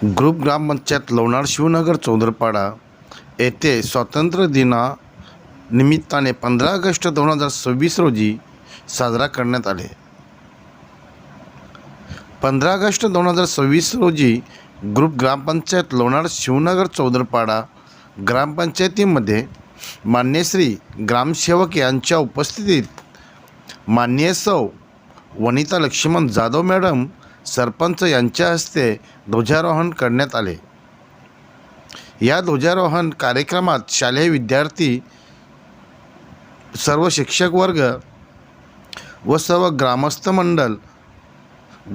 Group ग्रामपंचायत लोणार शिवनगर चौदरपाडा येथे स्वातंत्र्य दिनानिमित्ताने 15 August 2026 रोजी साजरा करण्यात आले। 15 ऑगस्ट 2026 रोजी ग्रुप ग्रामपंचायत लोणार शिवनगर चौदरपाडा ग्रामपंचायतीमध्ये मान्य श्री ग्रामसेवक यांच्या उपस्थितीत माननीय सौ वनिता लक्ष्मण जाधव मॅडम सरपंच यांच्या हस्ते ध्वजारोहण करण्यात आले। या ध्वजारोहण कार्यक्रमात शालेय विद्यार्थी, सर्व शिक्षक वर्ग व सर्व ग्रामस्थ मंडळ,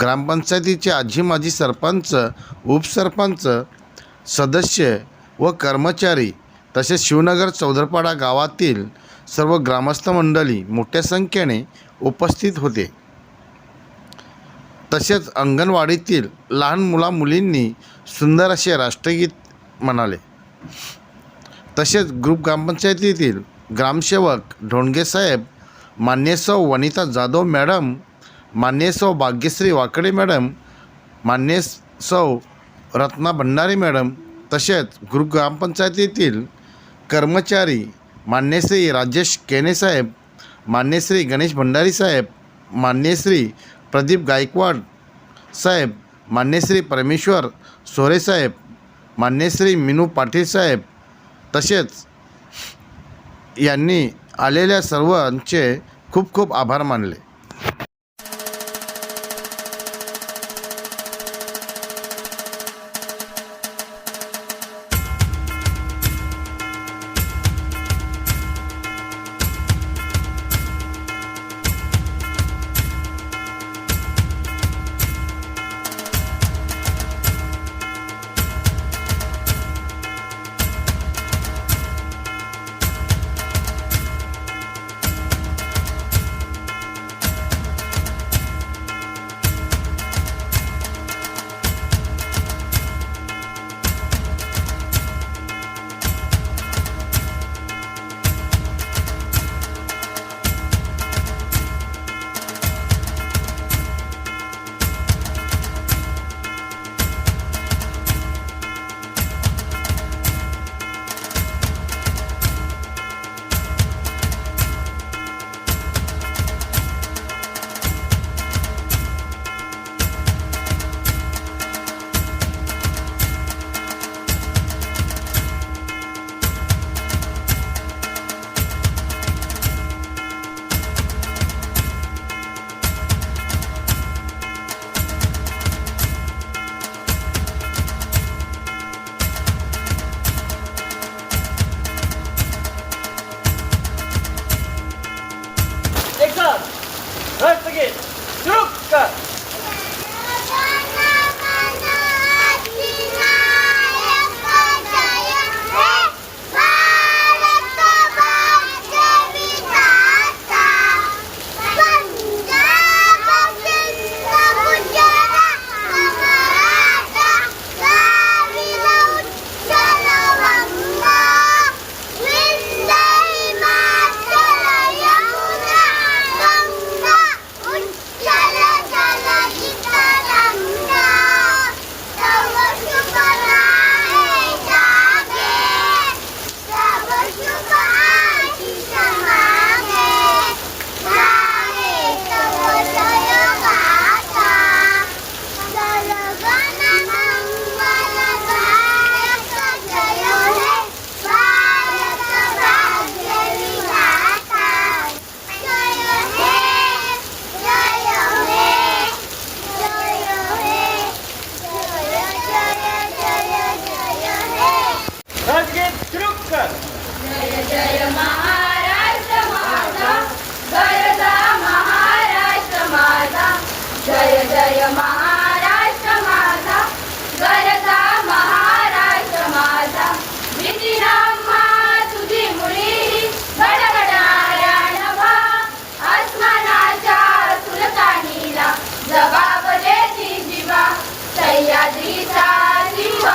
ग्रामपंचायतीचे आजी माजी सरपंच, उपसरपंच, सदस्य व कर्मचारी तसेच शिवनगर चौदरपाडा गावातील सर्व ग्रामस्थ मंडळी मोठ्या संख्येने उपस्थित होते। तसेच अंगणवाडीतील लहान मुला-मुलींनी सुंदर असे राष्ट्रगीत म्हणाले। तसेच ग्रुप ग्रामपंचायतीतील ग्रामसेवक ढोणगे साहेब, मान्य सौ वनिता जाधव मॅडम, मान्य सौ भाग्यश्री वाकडे मॅडम, मान्य सौ रत्ना भंडारी मॅडम, तसेच ग्रुप ग्रामपंचायतीतील कर्मचारी मान्य श्री राजेश केने साहेब, मान्य श्री गणेश भंडारी साहेब, मान्य श्री प्रदीप गायकवाड साहेब, मान्य श्री परमेश्वर सोरे साहेब, मान्य श्री मीनू पाटील साहेब, तसेच यांनी आलेल्या सर्वांचे खूप खूप आभार मानले। जबाब देती जीवा सह्याद्रीचा सिंह